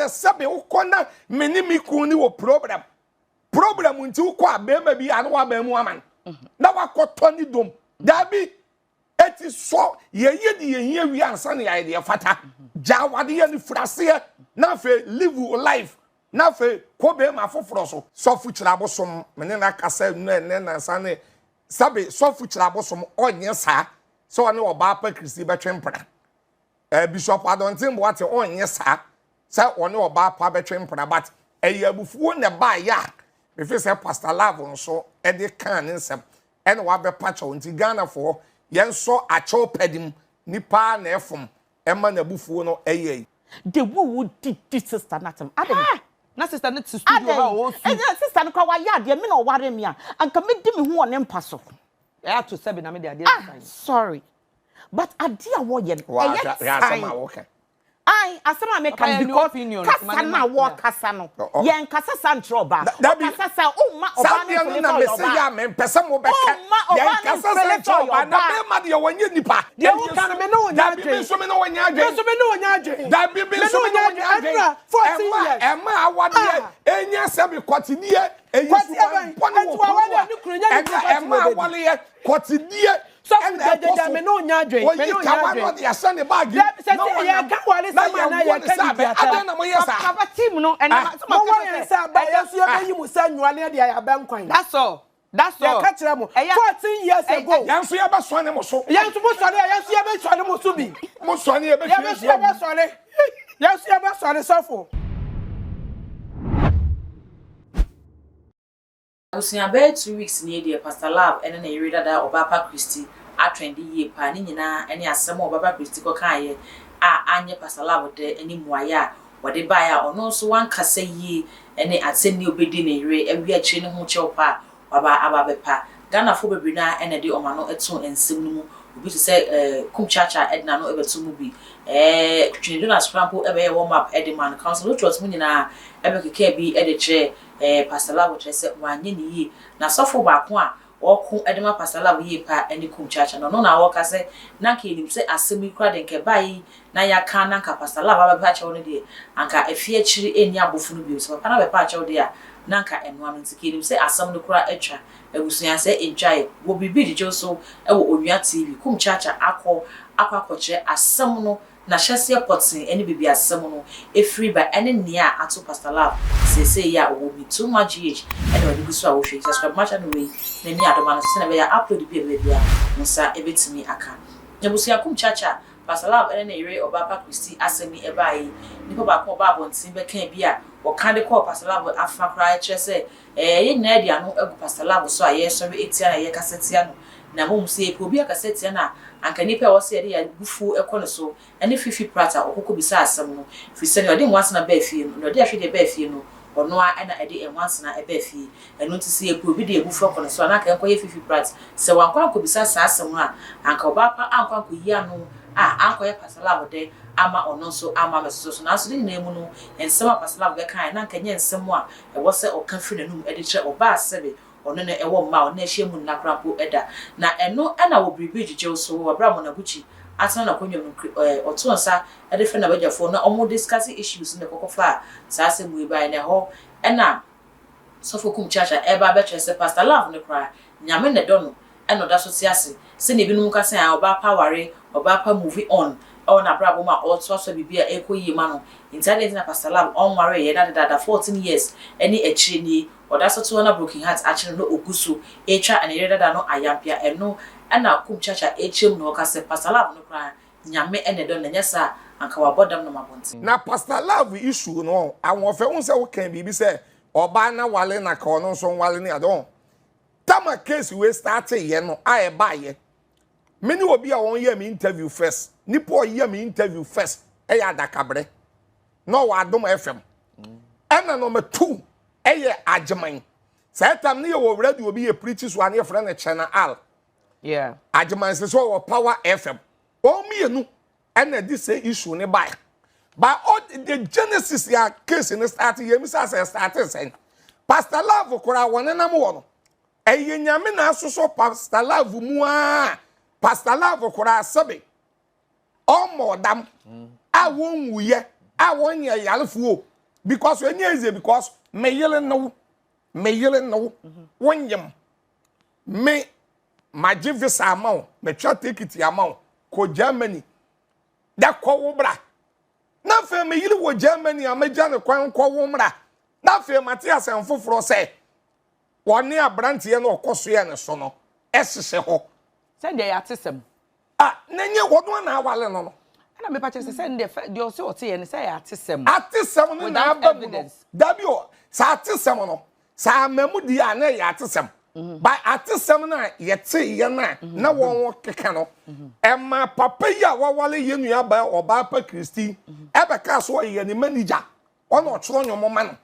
say sabe ukona menimi kuni wo problem nti ukwa bema bi anu wa ba mu aman na wakoto ni dom dabi eti so ye di ye wi ansa na ye de fata ja wade ye ni frase na fe live life na fe ko be ma foforo so fuchira bosom mene na kasa na sa ne sabe so fuchira bosom onye sa so one Obaapa Christy betwempra Bishop Adontin Boate onye sa one Obaapa betwempra but eyabufuo ne ba ya me fe say Pastor Love nso e de kan nsem e na wa be pacha nti Ghana for yen so acho pedim nipa na efom e ma na bufuo no eye the woo did sister natam adam na sister net studio ha o su sister no kwa wa ya de me na ware me anka me di me ho one mpa so ya to 7 na me de ade sorry but ade a wo ye ya sama okay asema me can because kasa na wo kasa no yen kasa santro ba kasa sa umma oba ni na me say ya me pese mo be ka yen kasa santro ba na be ma de wonye nipa de wo kan me no wonya adwe me so me no wonya adwe da bi so me no wonya adwe 14 years ema awade enya sabi kwatidie eyi so poni wo ema awale kwatidie so me no nya adwen me no nya adwen ya send bag no ya ka wale sama na ya ka di ada na mo yesa papa team no and mo wa sa ba ya so ya yi mu sa nwale de ya ba nkwan that's all ya ka kire mo 14 years ago ya so ya ba so ne mo so ya so mo so ya so ya ba so ne mo so bi mo so ne ya ba so ya ba so ne ya so ya ba so ne sofo Osia be 2 weeks ni dey Pastor Love ene na yiri dada Obaapa Christy a trendy ye pa ni nyina ene asem Obaapa Christy ko kan ye anye Pastor Love de eni muaya wode ba ya ono so wan kasa yi ene asem ni obedi na yiri ewi akire ne ho cheopa aba bepa Ghana fo bebre na ene de omano eto ensem no mu obi se Kumchacha edna no ebeto mu bi twini do na scramble ebe ye warm up edman council trust mu nyina ebe keke bi ede kire Pastor Love trese wanye ni yi na sofo ba ko a oku edema Pastor Love yi pa eni Kumchacha no na woka se na ka enim se asemi kra de nke bai na ya ka na ka Pastor Love aba pa chawo ne de anka efi akiri eni abofu no bi so pa na be pa chawo de a na ka enu am ntike enim se asem no kra etwa ebusuya se enjai wo bibi di so ewo onua TV Kumchacha akwakoche asem no na hyese potin eni bibi asem no efri ba eni nia ato Pastor Love say ya wo be too much age and we go so a wo hwe subscribe much and we na mi adoma no se na be ya upload bia nsa ebetimi aka nyabusia Kumchacha Pastor Love ene na ire Obaapa Christy asemi ebai nipa ba ko ba bontin be kan bia wo kan de ko Pastor Love afa kra kire se ye na dia no egu Pastor Love so a ye so etia na ye kasetia no na mum se ko bia kasetia na anka nipa wo se ye ya bufu ekono so ene fifi prata okoko bisa asem no fi se ne odi nwansa na ba fie no odi ahwe de ba fie no ono a na ede enwansa na ebe fie enu ti se eku obi de ebufu ekono so na ka enkoye fifi prata se wankwa ko bisa sa asem a anka Obaapa ankwa ko yi anu ankoye Pastor Love de ama ono so ama meso so na so ni na emu no ensem Pastor Love ga kan na nka nye ensem a e wo se o kan fi nanum ede kire oba asebe ono na ewo mma ono ehie mu na krampo eda na eno na wo bribe jije so wo bra mo na buchi atana na konyo oto nsa ede fe na bajafo na omo discuss issues na kokofa sa asemu eba na ho na sofo Kumchacha eba be se Pastor Love ne kra nyame ne do no eno da so tiase se ne binum ka se Obaapa ware Obaapa movie on na brabo ma oto so bibia ekoyi ma no internet na Pastor Love on ware ye da 14 years eni akire ni oda so to na broken heart akire no oguso etwa ane yere da no ayampia eno na Kumchacha echem no ka se Pastor Love no kra nyame ene do na nyesa anka wabodam no mabonti na Pastor Love issue no awon fe un se wo kan bibi se oba na wale na ka ono so wale ni adon tama case we start ye no aye ba ye many obi a won ye me interview first nipo ye me interview first e ya dakabre no wa adom FM na number 2 eye ajeman say time ne wo radio obi ye preach so ane friend na channel al yeah ajeman say so power FM o mienu na this say issue ne by all the genesis ya case in start ye mi say start sen Pastor Love kora wonenam wo no eye nyame na asoso Pastor Love mu a Pastor Love kora sabe o modam a wonwuye I want ye yalfu because when ye because me yelling no when yem me my visa amount me try take it amount ko Germany that ko bra na fe me yili wo Germany a me jane kwan ko wo mra na fe Matthias en foforo say woni abrante na okoso ye ne so no esese ho say dey atesem nenye wodo na awale no na me pa che say dey o say o te ye ne say atesem no na abamu no dabi o sa atesem no sa mamu di a na ya atesem by atesem na ye te ye na won keka no emma papa ya wawale ye nua ba Obaapa Christy ebeka so ye ne manager ono choro nyomo ma no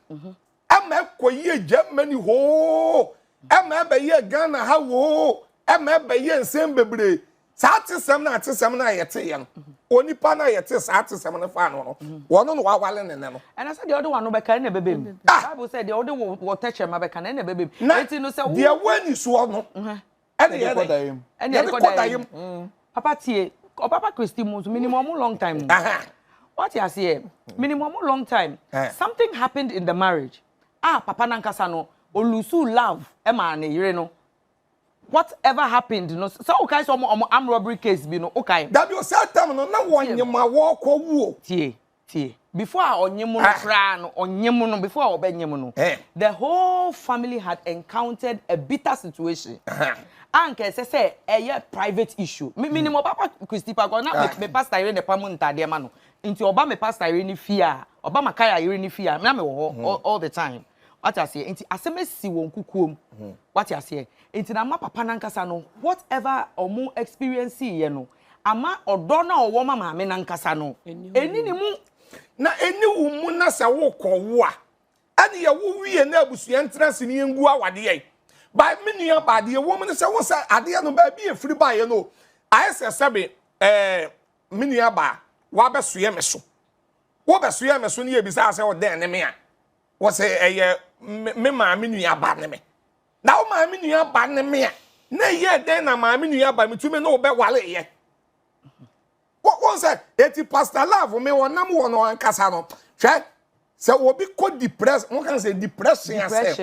emma koye Germany ho emma be ye Ghana ha wo emma be ye nsem bebre sa atesem na ye te ye no onipa na ye te sa atesem na fa no wono no wawale ne no and I said the other one no be kan na bebem Bible said the other one touch ma be kan na bebem enti no say the when is so no ene ye kodayim papa tie Obaapa Christy minimum long time what you say minimum long time something happened in the marriage papa nankasa no olusu love e ma na yire no whatever happened no so okay so am robbery case bi no okay that you say time no na wonyema wo ko wuo tie before onyemu no kra no onyemu no before obenyemu no the whole family had encountered a bitter situation anke say private issue minimum Obaapa Christy pa go na me pastor ire ne pamu ntade ma no nti oba me pastor ire ni fia oba makaya ire ni fia na me wo all the time what I say nti asemesi won kukuom what I say nti na ma papa nankasa no whatever omo experience ye no ama odo na owo mama me nankasa no eni ni mu na eni wu mu na se wo kowo a ade ye wo wie na abusua ntrase ni ngu awade ye ba me nua ba de wo mu ne se wo se ade no ba bi efiri ba ye no ayese sebe me nua ba wa besoye me so wo besoye me so ne ye bisa se wo den ne me a wo se me ma me nua ba ne me na wo ma me nua ba ne me a na ye den na ma me nua ba me tumi na wo be wale ye what say eti pastor love me wonam wo no ankasa no hwe se wo bi ko depress won kan say depression yourself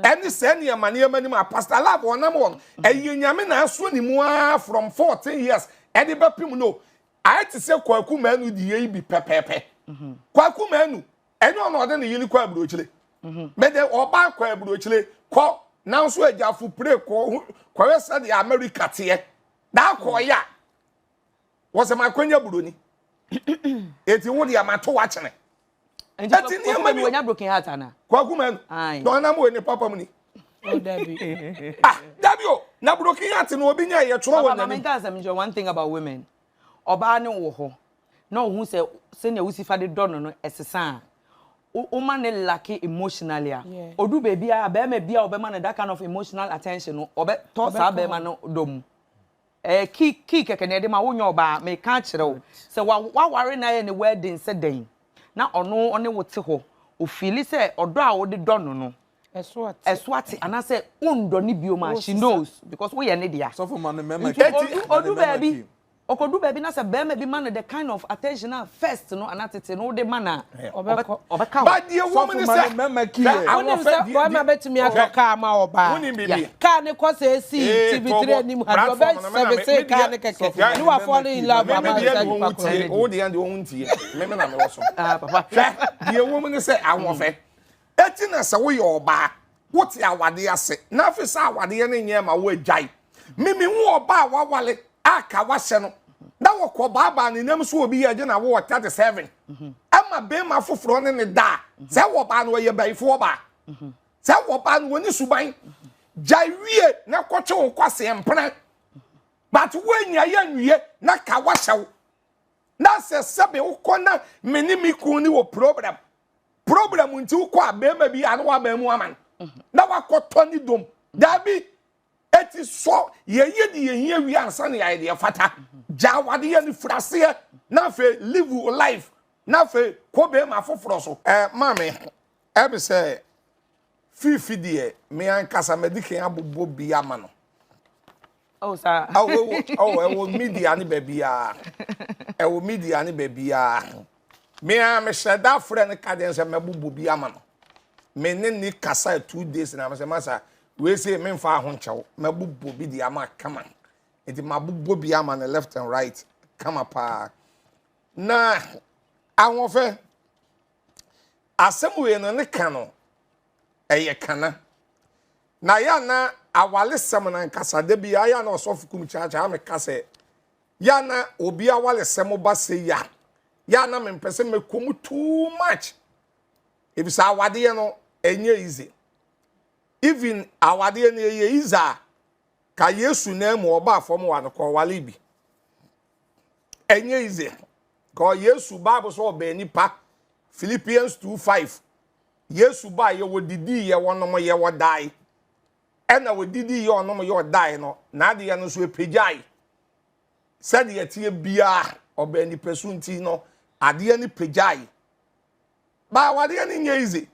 any say ne mani ma pastor love wonam won nyame na aso ni mu from 14 years e de bepim no I ti say kwaku manu di ye bi pepepe kwaku manu eno no de ne yini kwa burochile me de oba kwa burochile ko na so ajafu pray ko kwa se de America te da ko ya was my kwenya buroni eti wo de amato wa chene eti ni ma bi wonya broken heart ana kwaku manu don na mo ni papa mu ni Dabi dabi o na broken heart no obi nya ye tro won na me tell some one thing about women oba ne wo ho na ohun se na wusifa de do no esesa o man ne lack emotionally odu baby a be ma bia obema na that kind of emotional attention no obe to sa be ma no dom ki keke ne de ma wonya oba me ka kire wo se wa ware na ye ne wedding se den na ono one wote ho o feel se odo a wo de do no Eswati anase undo ni bioma she knows because we ne dia so for man mema odu baby okodu baby na se be ma bi man the kind of attention na first no anatete no de man obeka but the woman say mema ki onim se boy ma betumi akoka ma oba ka ne ko se si TV3 nim ha oba se ka ne keke ni wa fall in love ma o de and won tie me na me woso papa the woman say awon fe eti na se wo ye oba wo ti awade ase na afisa awade ne nye ma wo agai mimi wo oba wawale aka wahye no na wo ko baba ne nam so obi ye na wo 37 ama be ma foforo ne da se wo ba no ye baifo ba se wo ba no ni suban jaiwie na kwoche wo kwase empra but wenya ye nwie na ka wahye na se sebe wo kona meni miku ni wo problem nti wo kwa be ma bi anu wa ba mu aman na wakoto ni dom dabi eti so ye di ye wi ansa na ye de fata ja wade ye ni frase na fe live life na fe ko be ma foforo so mame e be say fifi de me ankasa medican abobo bi ama no oh sir oh media ni bebia e wo media ni bebia Me am said that friend cadence and Mabu be a man. Me ni kasa 2 days na say masa we say me fa honchew Mabu be the ama come on. It Mabu be a man left and right come up. Na awon fe asem we no ne kano eye kana na ya na awale sem na nkasa de bia ya na osofu Kumchacha am kase ya na obi awale sem ba se ya na me mpese me kom too much if sa awade no enye easy even awade no ye easy ka Yesu na mu oba afom wa no ko wale bi enye easy ko Yesu Bible so be nipa Philippians 2:5 Yesu ba ye wodidi ye wonom ye wodai ena wodidi ye onom ye wodai no na de ye no so epejai said ye tie bia obani pesunti no ade ni pejai ba wade ni nye easy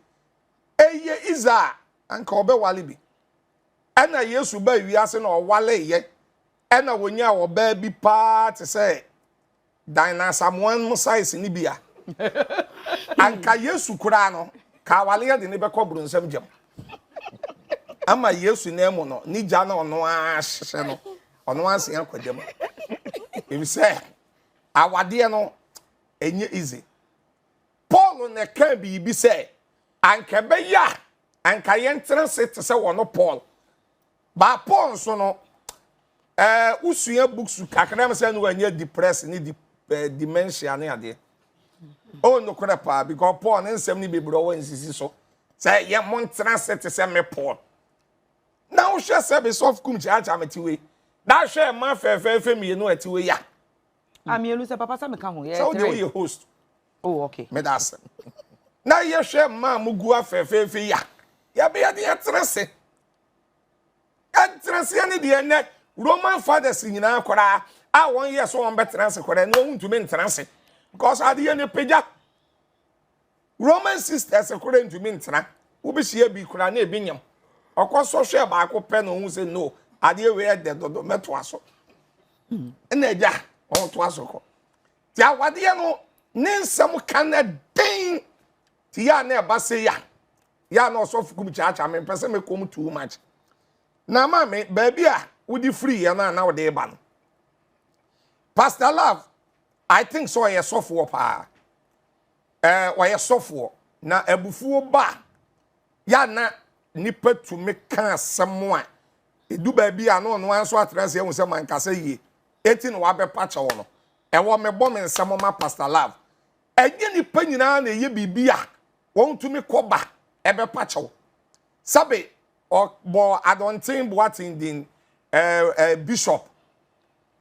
eye iza anka obe wale bi ena Yesu ba wiase na owale ye ena wonya oba bi pa te say dinosaur one size ni bia anka Yesu kura no ka wale ye de ne be koburu nsam jam ama Yesu na emu no ni ja na ono a hye no ono anse akwadam if say awade no enye easy Paul ne ka bi say anka be ya anka yentre se te say wono Paul ba Paul so no usua books kakra me say no anya depressed ni dementia na ade oh no pa because Paul nsem ni bebro wa nsisi so say ye montra se te say me Paul now she say be soft Kumchacha metiwe that share ma fe me no atiwe ya amielu se papa sa me ka ho so dey your host oh okay me that's na ye share ma mugu afe ya be ya de trese ni de ne Roman fathers nyina akora a won ye so won betrance kwara no ntumi ntrance because ade ne peja Roman sisters kwara ntumi ntra wo be hie bi kwara na ebinyam okoso hwe ba ko pe no hu se no ade we de dodo meto aso na eja on to aso ko ti awade no ne nsam kana den ti ya na ba se ya na osofu Kumchacha me pese me kom too much na ma me baby a wudi free ya na wode ba no Pastor Love I think so ye software pa why software na ebufuo ba ya na nipa to me kan asem a edu ba bia no no anso atranse ehun se man kasa yie eti no wa be pacha wo no ewo me bom nsem ma Pastor Love enye nipa nyina na eye bibia won to me koba ebe pacha wo sabe bo adontin boatin din bishop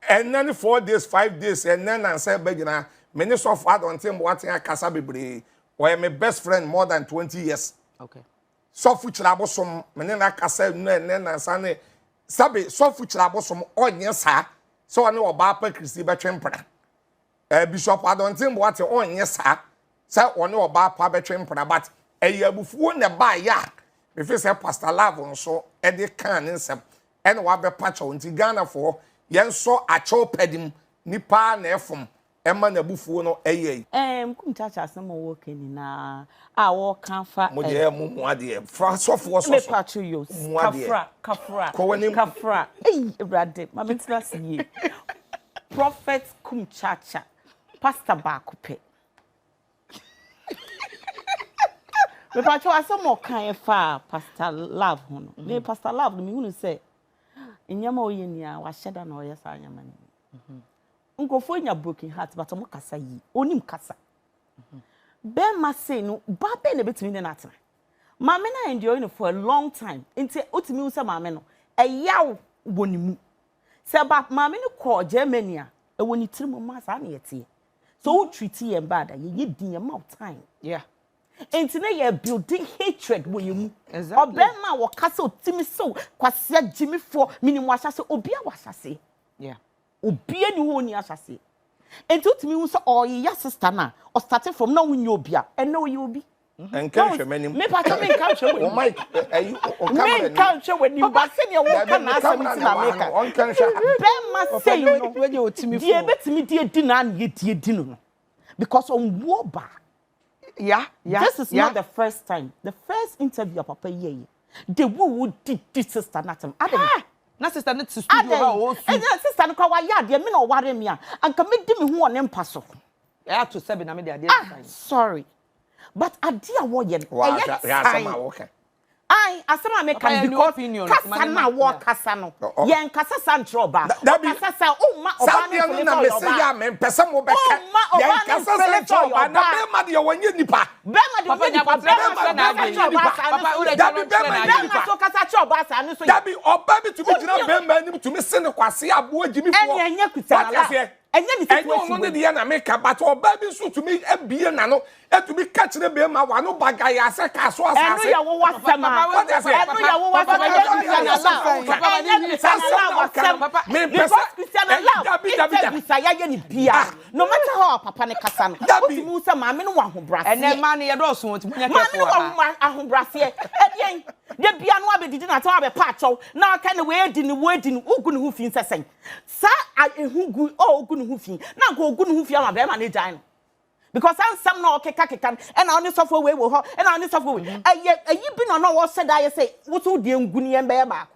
and then 4 days 5 days and then I said begina minister of adontin boatin akasa bebre or my best friend more than 20 years okay so fuchira bosom mene na kasa no na sane sabe so fuchira bosom onye sa so ne Obaapa Christy betwempra bishop adontin boatin onye sa one Obaapa betwempra but eyabufuo ne ba ya if say Pastor Love so e de kan nsem ene wa be pacha nti Ghana for yen so acho pedim nipa na efom ema na bufuo no eyey Kumchacha asem wo keni na a wo kan fa mo de mu ade fra so for so me pacho yo kafra brade ma mentina siye Prophet Kumchacha Pastor Bakupe me pacho asem wo kan fa Pastor Love hono me Pastor Love me hunu say enyama oyenia wa sheda na oyesa anyama ni nkofo nya broken heart but mo kasa yi onim kasa be ma say no ba be na betimi ne natena mama na enjoy no for a long time nti otimi hu say mama no eyaw bonimu se ba mama ni ko Germany a ewoni tirim ma sa na yete so who treat ye bad ye din am time yeah Enti na ye building hatred wo yemu. Exactly. Obema wo kasa otimi so kwase agimi fo minimu asase obia wasase. Yeah. Obia ni ho ni asase. Enti otimi hu so oya sister na o started from now when you obia and now you obi. Encourage many. Me pa me encourage when. Oh my, you me encourage when you ba say me wo ka na asem ti na make. On can Bema say when you otimi fo. Die betimi die di na ye die di no. because on Woba. Yeah. This is not the first time. The first interview of Papa Ye. The who did this sister Natam. Na sister net to studio ha o su. And sister no kwa ya de me no ware me an ka me di me ho on empa so. I have to say na me dey sorry. But adia wo ye no. Asema make can because kasa na wo kasa no. Yen kasa santro ba. Kasa sa o ma oba no na me say ya me pese mo be ka. Yen kasa santro ba na be ma de wonye nipa. Be ma de wonye nipa. Papa ure da be ma so kasa cho ba sa no so. Da bi oba bi to be jina be ma nim to me se ne kwase abo agimi fo. Enye kuta la. Enye ni situation. Enye no de ya na me ka but oba bi so to me ebie na no. Etumi ka kire be ma wa no bagaya se ka so asase. Enu ya wo wasema. Enu ya wo wasema. No matter how papa ne kasa no. Oti mu se ma me no wa hobrase. Ene ma ne ye do so oti munya kefo. Ma me no wa ahobrase. Edien. De bia no abedidi na tawa be pa achow. Na aka ne we di ni ugu ne hu fi nsesen. Sa ehugu ogu ne hu fi. Na ko ogu ne hu fi ama be ma ne dan. Because I'm some no keka and I only suffer away with her and I only suffer with you been on what said I say what's all the nguni and bear back.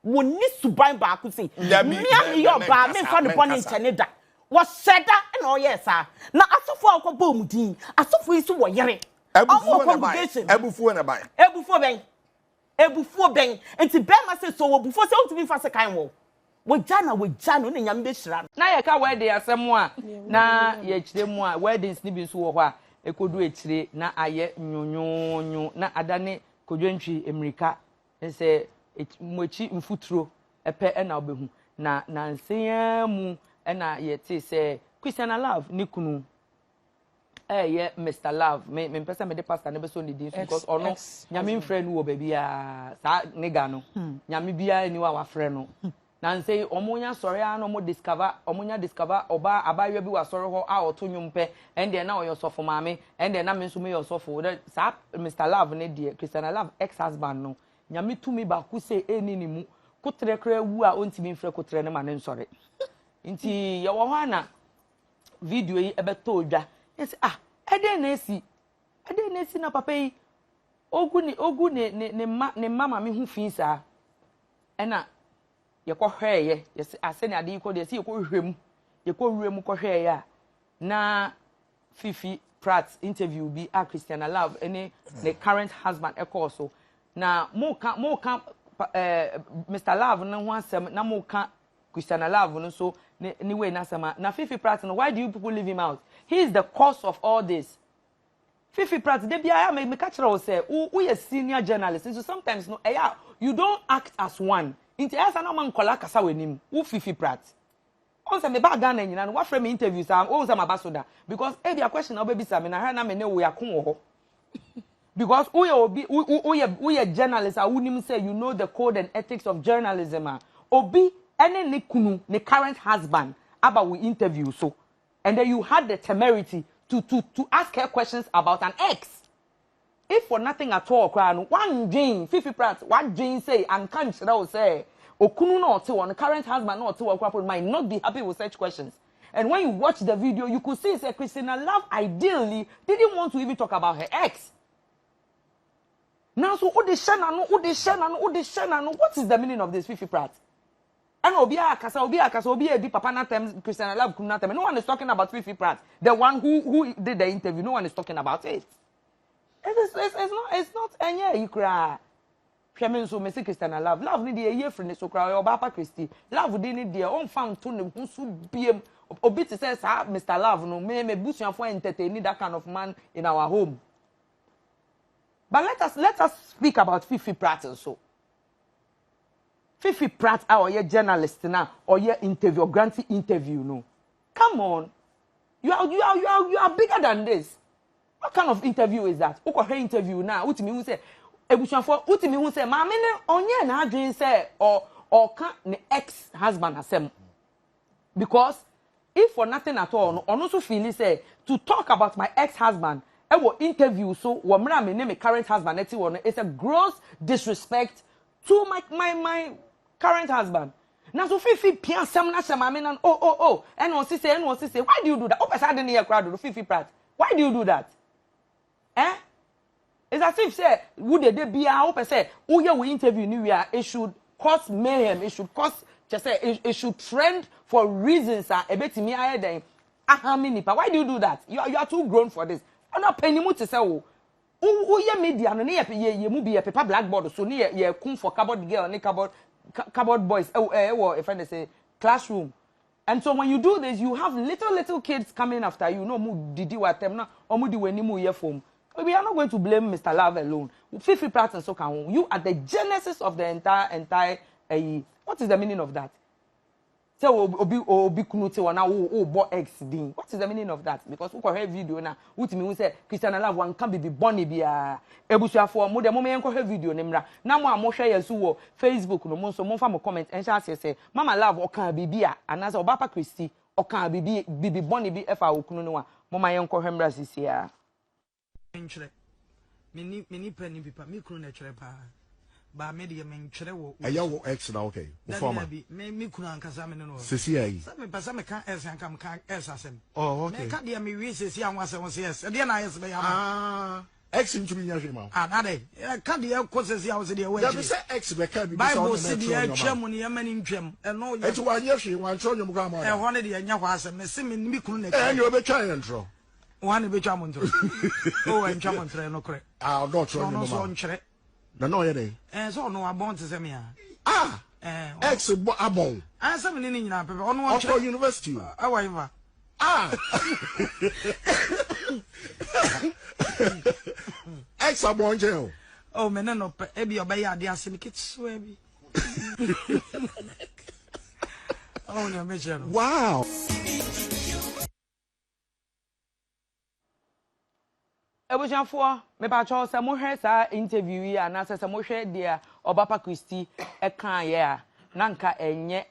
One needs to buy back to say me your bar me found the one in Canada. Was said that and oh yes sir. Now I suffer boom din I suffer is what yere. Congregation Ebufu ben and to bear myself so before so to be fast a kind wo. We jana ne nyambe shira na ye ka wedding asem a na ye kire mu a weddings ni bi so wo ho a ekodu ekire na aye nyonyonyo na adane kodwantwi emirika nse mochi mfuturo epe na obehu na nseya mu na ye te se Christian Love ni kunu ye Mr. Love me pesa me de pastor ne be so ni din so because ono nyame mfre no wo ba bia sa nigga no nyame bia ni wa frɛ no na say omonya sori ano mo discover oba abawe bi wa sori ho a oto nwumpe ende na oyo sofo maame ende na me nso me yo sofo sa Mr. Love ne die Christian Love ex husband no nyame tumi ba ku say eni ni mu kutre kra wu a ontimi mfre kutre ne ma ne nsori nti ye wo ho na video yi ebeto odwa yes ede na esi na papa yi ogu ne mama me hu fi sa ena yeko hweye yes asene ade yiko de yeko hwem ko hweye na Fifi Pratt interview bi a Christian Love any the current husband ekoso na mo ka Mr. Love no ho asem na mo ka Christian Love no so ni way na sama na Fifi Pratt no why do you people leave him out? He is the cause of all this. Fifi Pratt de bia me ka kire wo say who is senior journalist so sometimes no you don't act as one. Inti asa na man kola kasa wenim wo Fifi Pratt on say me ba Ghana nyina no wa frame interviews am on say mabasoda because their question na obebi sa me na ha na me ne wo yakon wo ho because we are journalists a wonim say you know the code and ethics of journalism obi ene ne kunu ne current husband about we interview so and then you had the temerity to ask her questions about an ex. If for nothing at all, one dream, Fifi Pratt, one dream say, and can't say, Okunu no to one current husband not to might not be happy with such questions. And when you watch the video, you could see say Christina Love ideally didn't want to even talk about her ex. Now so what is what is the meaning of this Fifi Pratt? And obi di papa na time Christina Love kuna time. No one is talking about Fifi Pratt. The one who did the interview, no one is talking about it. It's not any you cry. Pyamen so me say Christian Love ni dey year friend so cry Obaapa Christy. Love dey ni dey on found to ne hu so biem. Obi to say sir Mr. Love no me busuafo entertain that kind of man in our home. But let us speak about Fifi Pratt so. Fifi Pratt or your journalist now or your interview or granting interview no. Come on. You are bigger than this. What kind of interview is that? Who her interview now? Who me who say ebusuafo who me who say ma me ne onye na adwen say or can ne ex husband asem. Because if for nothing at all no also feel say to talk about my ex husband e wo interview so wo mra me ne me current husband it's a gross disrespect to my current husband Na so fifi pia sem na shema na oh and on say why do you do that? O pesa de na crowd do fifi prat. Why do you do that? Eh? It's as if say would they be a pesa o ye we interview ni we are it should cause mayhem, it should cause just say it should trend for reasons ebetimi aye den. Nipa. Why do you do that? You are too grown for this. I'm not paying you to say oh ye media no ye mu be a paper blackboard so ye kun for cupboard girl and cupboard boys if I say classroom. And so when you do this, you have little kids coming after you. No mu didi wa them na or mu di weni mu ye form. We are not going to blame Mr. Love alone. Fifi Pratt and so can you are the genesis of the entire what is the meaning of that? Say obi kunuti wana bo X din. What is the meaning of that? Because who hear video na utimi we say Christian Love one can be born bia ebusuafo mo de mo me enko hear video nemra na mo amhwe yesu wo Facebook no mo so mo fa mo comment en sha say Mama Love okan bibia anasa Obaapa Christy okan bibi born bi efa okunu no wa mo ma yenko hwemra sisia enchre mini pani pipa mi kunu na chre pa ba me de men chre wo aya wo X na okay wo forma me kunu ankasa me no sisi ayi sa me pasa me kan S ankam kan S asem oh okay me ka de me wi sisi anwa se won se S de na yes be ya X ntumi nya hwe ma na de ka de ko sisi awo se de we ya be say X be ka bi Bible se de atwam ne yamani ntwam eno ye eti wa nya hwe wan tro nyom ka ma ho ne de nya hwa asem me se me mi kunu na enyo obetwa yen tro one be twa montro o en twa montro no kre do tro nyom ma so nkyere na no ye dey so no abon te se me X abon se me ni nyina pepe ono Oxford University awaiva X abon je o me no pe e bi obey ade ase me kitso e bi oh no me jero wow Ebujanfo me pa cho se mo hwe sa interview yi ana se mo hwe dia Obaapa Christy e kan ye a nanka enye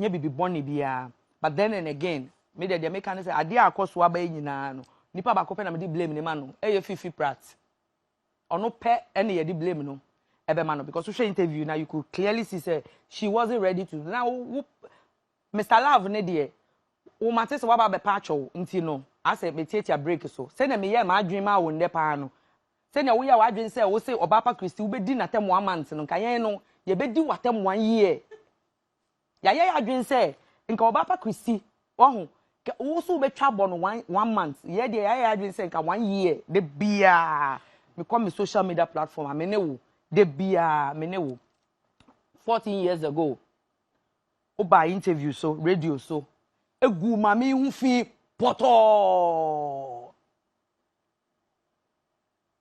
bibi boni bia but then and again me de make can say ade akoso aba nyina no nipa ba ko pe na me di blame ni ma no eye Fifi Pratt ono pe ene ye di blame no ebe ma no because we interview now you could clearly see say she wasn't ready to now Mr. Love ne de o mate se waba be pa cho nti no ase me tietia break so se na me ye ma adwen ma wo nde pa no se na wo ya wa adwen se wo se Obaapa Christy wo be di na tem 1 month no kan yen no ye be di watem 1 year ya ye adwen se nka Obaapa Christy wo wo so be twa bo no 1 month ye de ya adwen se nka 1 year de bia me come social media platform amene wo de bia mene wo 14 years ago o ba interview so radio so egu mami hu fi poto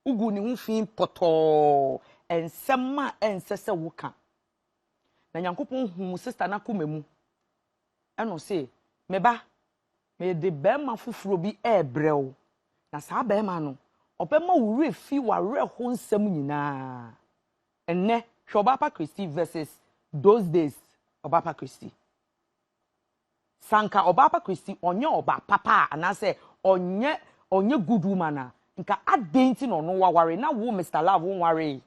ugu ni hu fi poto ensema ensese wuka na nyankopon hu sister na komemu eno se meba me de bema fufuro bi ebrew na sa bema no obema wure fi ware ho nsem nyina enne Obaapa Christy versus those days Obaapa Christy sanka Obaapa Christy onye oba papa anase onye good woman nka adenti no no waware na wo Mr. Love won ware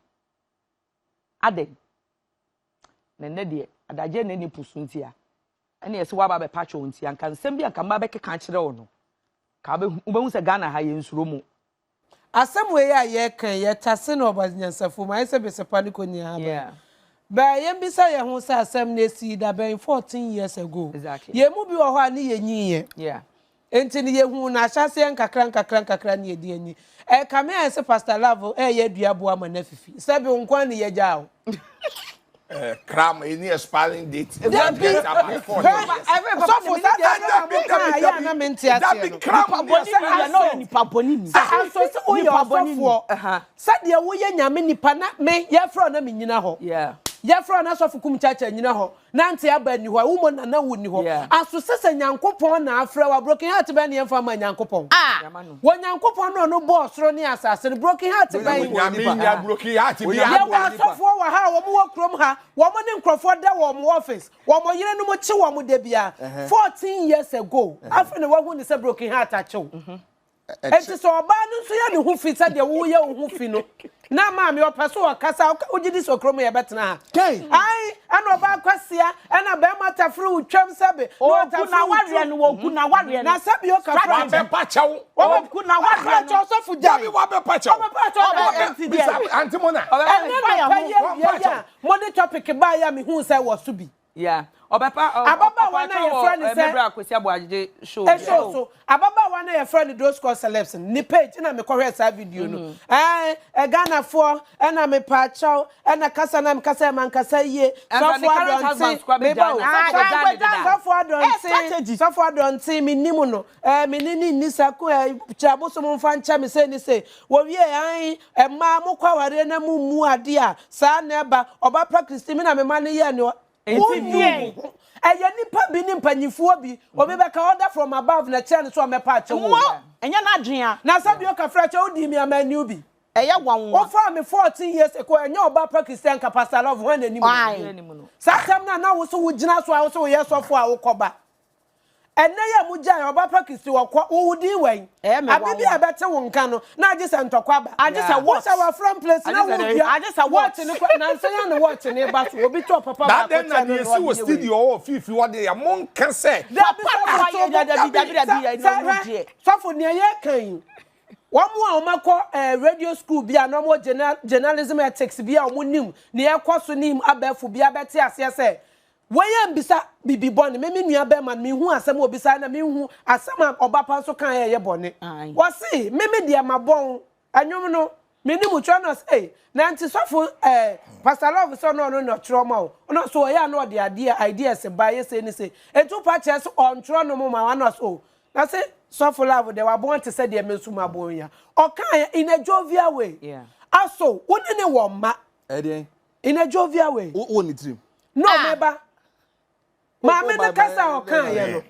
aden nenne de adaje ne ni pusuntia ene yesi waba be pacho ntia nka nsem bi nka mba be keka kire wo no ka be ubehu se Ghana ha ye nsuro mu asem we ya ye kan ye tase no obazinsafo ma ese be sepani ko ni ha yeah ba ye mbisa ye ho sa asem na si da ben 14 years ago exactly ye mu bi wo ho ani ye nyiye yeah enti ni ye hu na ahyase nkakra ni ye di ani kame ese Pastor Love ye duabo ama na fifi se be nkwan ni ye jao cram any expiring date so for that na mentia that cram nipa bonini so se wo ye osofo se de wo ye nyame nipa na me ye fro na me nyina ho yeah ya fro na sofu Kumchacha nyina ho na nte aba ni ho wo na na woni ho aso sese nyankopon na afra wa broken heart ba ne yemfa ma nyankopon wo nyankopon no boss ro ni asase broken heart ba yi ya broken heart bi ya wa sofu wa ha wo mo krom ha wo mo ne nkrofo da wo mo office wo mo yire no mo chi wo mo de bia 14 years ago afra ne wa hu ni se broken heart a chew enti so oba no so ya ne ho fi sa de wo ye wo ho fi no na ma me opeso okasa ugidi so kromo ye betena ha ai ana oba kwasia ana be mata fru twam sabe no ta na ware no wo ku na ware na sabe o ka fru be pa chew o ku na ware no so fu ja bi wa be pa chew anti mona money topic ba ya me hu say wo so bi yeah Obaapa ababa wana your friend say Ebra kwesi aboaje show so ababa wana your friend discourse celebs ni page na me kohwe sa video no Ghana for na me pa chaw na kasa na me kasa man kasa ye so for don't see me nimu no me ni sako chabo so mo fa ncha me say ni say wo wie an ma mo kwaware na mu ade a sa na eba Obaapa Christy me na me man ye no eye nipa bi ni mpanyifuo bi obi be ka order from above na chain so me pa chewo enya na adwea na sabi o ka fra che odi mi amani bi eye wanwa o fa me 14 years ago enya Obaapa Christian capacity love when ani mu satam na wo so wo gina so a wo so ye sofo a wo koba enne ya mu jai Obaapa Christy wo wudi wen abibi abete wo nka no na age se ntokwa ba age se watch our from place na wo bia age se watch ni na nse ya no watch ni ba so obi to papa ba ko na dey see wo studio o fifi wo dey mon kan say papa ya sofo ne ye kan Wamu a omako radio school bia no mo journalism ethics bia o mo nim ne ekoso nim abafu bia bete ase se Waya mbisa bibi bone me nua be man me hu asem obisa na me hu asem Obaapa so kan ye bone wose me dia mabon anwom no me ni mu twa no say na nti sofo pastor love so no trauma o no so ya no de ideas ba ye say ni say etu pa che so on tro no mo ma wa no so na say sofo love de wa bon te say de me nsu mabon ya o kan in a jovial way aso woni ne wo ma in a jovial way woni trim no meba Mama na kasa okan ye no.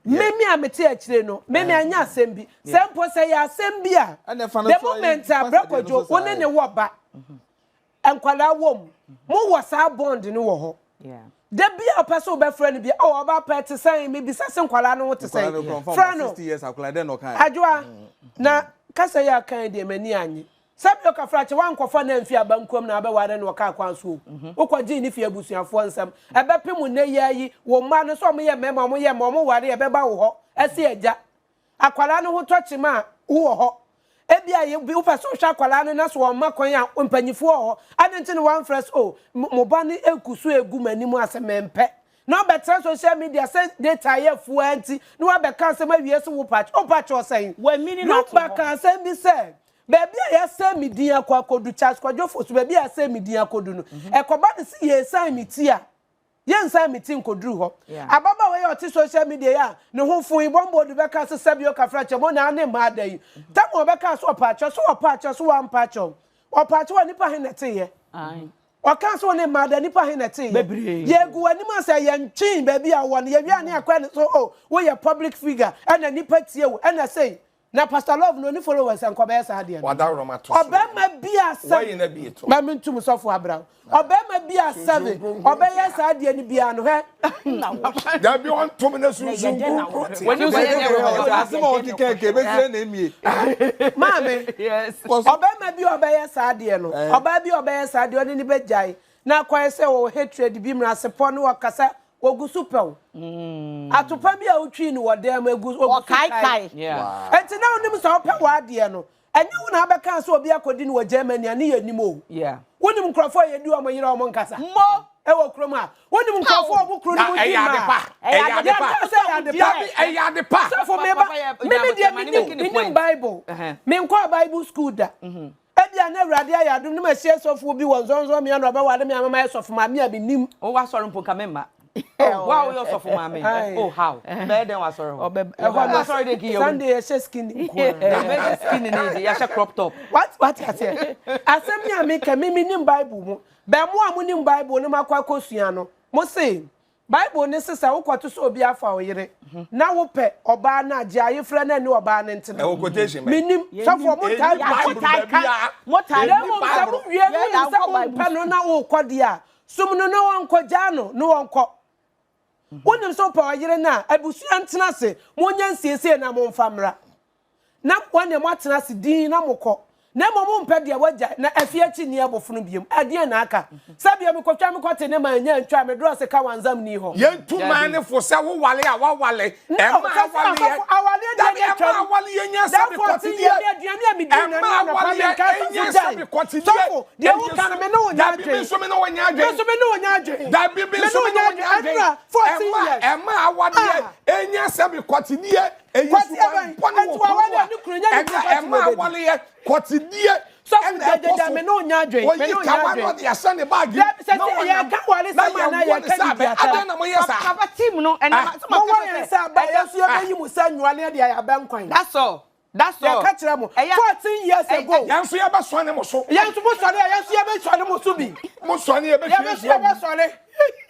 Memi amete akire no. Memi anya asem bi. Sempo say ya asem bi a. The moment abrakojo woni ne wo ba. Enkwala wom. Mo wo sa bond ni wo ho. Yeah. De bi a person be friend bi o Obaapa te say me bi sase nkwala no te say. Friend 60 years akwala den no kan. Adwoa na kasa ya kan de mani anyi. Sabi o ka frache wan kwofo na mfi abankom na abeware na oka kwanso ukwaji ni fi abusuafo nsam ebepemu na yayi wo ma no so mo ye mema mo ye mo ware ebeba wo ho ase agya akwala no ho tochima wo ho ebia ye bi upaso hwa akwala no na so wo makon a mpanyifo ho adenti ne wan fresh mo ba ni ekusu egu manimu asemempe no better social media say data ye fu anti no wa be kan se ma wie so wo patch o patch o say we mini no ba kan se bi say Baby ya say me din akwa kodu charge kwajo fosu baby ya say me din akodu no ekoba de si ye sign me ti a ye sign me ti nkoduru ho ababa we oti social media ya ne ho fun ibombo du beka se sabio ka frache mo na ne ma dai tam obeka so opacho so wan pacho opacho wa nipa he nete ye o kan so ne ma da nipa he nete ye ye gu ani ma say ye ntwin baby a won ye wi ani akwa ne so we ye public figure and nipa tie wo and say na pastor love no ni followers an kwaba esa ade wada roma to obema bia 7 why na bi to ma mentum sofo abra obema bia 7 obeye esa ade ni bia no he da bi on to me na sunsun when you say asema o kike be sire na emie mame yes obema bia obeye esa ade no oba bia obeye esa ade oni ni bejai na kwa se wo hatred bi mra sepo no wakasa ogusu pew atopa bi a utwi ni wodem ogusu kai yeah enti na onim so pe wa ade no enye wo na abeka so obi akodi ni wo Germany ani ye nim o yeah wonim nkrofo ye di o mo yira o mo nkasa mo e wo krom a wonim nkrofo o mo kro ni mo di ma eya de pa so for me ba me dia me Bible me nkwa Bible school da ebia na awrade ayadum ne ma hie sofo bi wonzonzo me na obewade me amama sofo ma me abi nim o wa soro mpo kamema wow you suffer mama oh how better than was sorry they give you Sunday you skin skin need you crop top what I say asem ya me ka me nim Bible mu be mo amunim Bible no makwa kosua no mo say Bible ne sesa wo kwato so obi afa wo yire na wo pe oba na age ayefra na ne oba ne ntene e quotation me nim so for mo tai mo tai Bible wie ni sa wo pe no na wo kode a sum no na wonko jano no wonko wonim so pa yire na abusu antena se monya nsiesie na momfamra na one e matena se din na mokọ na momo mpe de waja na afiachi ni abofunu biem ade na aka sabia me kwatwa me kwate ne ma nya ntwa me dro se ka wanzam ni ho yentu man ne fo se wo wale a wa wale awale ye nya sabe kwati die aduane a me din na na pa me ka sabe kwati die de wo kan me no nya adwe so me no nya adwe da bi bi so me no nya adwe 14 years ema awade enya sabe kwati die kwati ema wale ye kwati die so de me no nya adwe me no nya adwe ya sane bag no ya ka wale sama na ya ka di ata na mo yesa papa team no and mo wa yesa ba yesu ya be yi musa nwale de ya ba nkwan that's all ya ka kire mo 14 years ago yanso ya ba so ne mo so yanso mo so ne yanso ya be so ne mo so bi mo so ne ya be so ne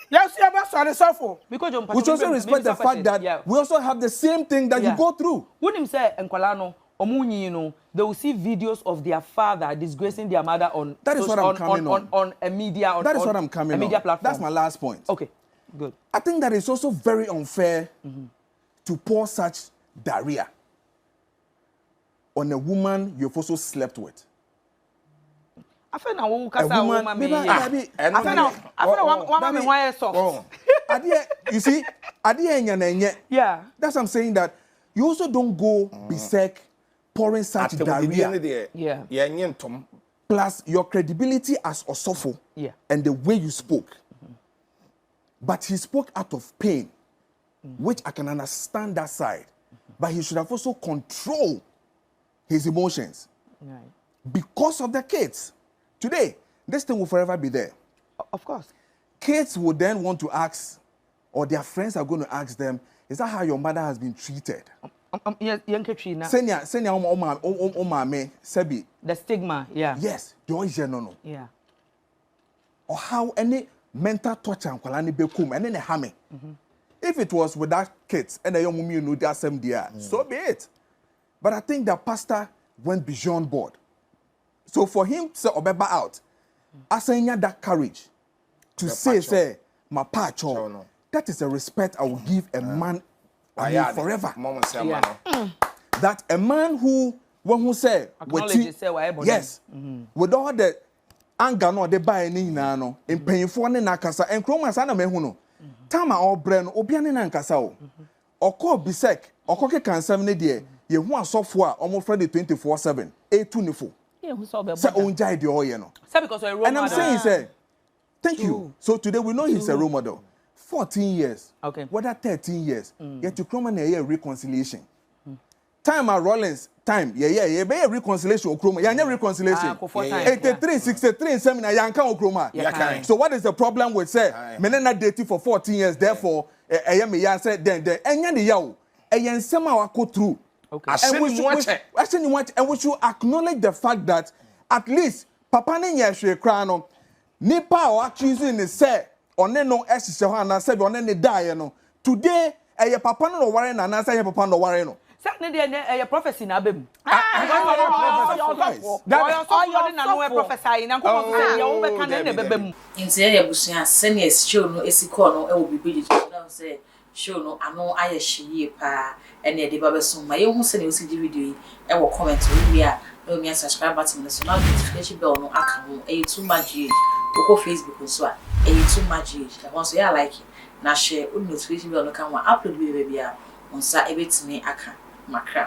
yes, you have sorry, suffer. We also respect the fact that we also have the same thing that you go through. When him say Nkwalano, Omunyi, they will see videos of their father disgracing their mother on that is what I'm coming on a media on that is what I'm coming a media on. platform. That's my last point. Okay, good. I think that it's also very unfair to pour such diarrhea on a woman you've also slept with. I feel now who kasa woman me. I feel now one me why soft. You see, yeah. That's what I'm saying, that you also don't go berserk pouring such diarrhea. Yeah. Plus your credibility as Osofo and the way you spoke. But he spoke out of pain, which I can understand that side. But he should have also controlled his emotions. Right. Because of the kids. Today, this thing will forever be there. Of course. Kids will then want to ask, or their friends are going to ask them, is that how your mother has been treated? Yes, the stigma, yeah. Yes, no. Yeah. Or how any mental torture and then harming. If it was with that kids and the young woman know that same dear, so be it. But I think the pastor went beyond board. So for him to say Obaapa out, I say that courage to say my pacho, that is a respect I will give a man forever. That a man who say yes, with all the anger no de buy ni na no, mpanyifo ne nakasa enkroma sa na mehu no. Tama obre no obi ane na nkasa o. Okọ bisek, okọ ke kansam ne de ye hu asofo a omo frɛ de 24/7 etunifo. Say onjai the oil, no. Because a role model. And I'm saying, say, thank you. So today we know he's a role model. 14 years. Okay. Whether 13 years. Yet to come and a reconciliation. Time at Rollins, time. Yeah. Be a reconciliation Okroma. Yeah, reconciliation. 83, 63 seminar, Yanka Okroma. So what is the problem with say? Menena dating for 14 years, therefore, I am a yan said then, and yan the yaw. A yan somehow go through. Okay. And we should acknowledge the fact that at least Papa Nenya Shrekrano, Nipa or accusing is say, or no Esshana said, or any die, no. Today, a Papa no warren and answer Papa no warren. Certainly, a prophecy in Abim. Show no ano aye hye pa ene de baba so ma ye hu se ne osi di video yi e wo comment we a no me subscribe button no so na notification bell no aka ho e too much go Facebook so a e too much da won so ya like na share o notification bell no kan wa upload we baby a on sa e betimi aka makra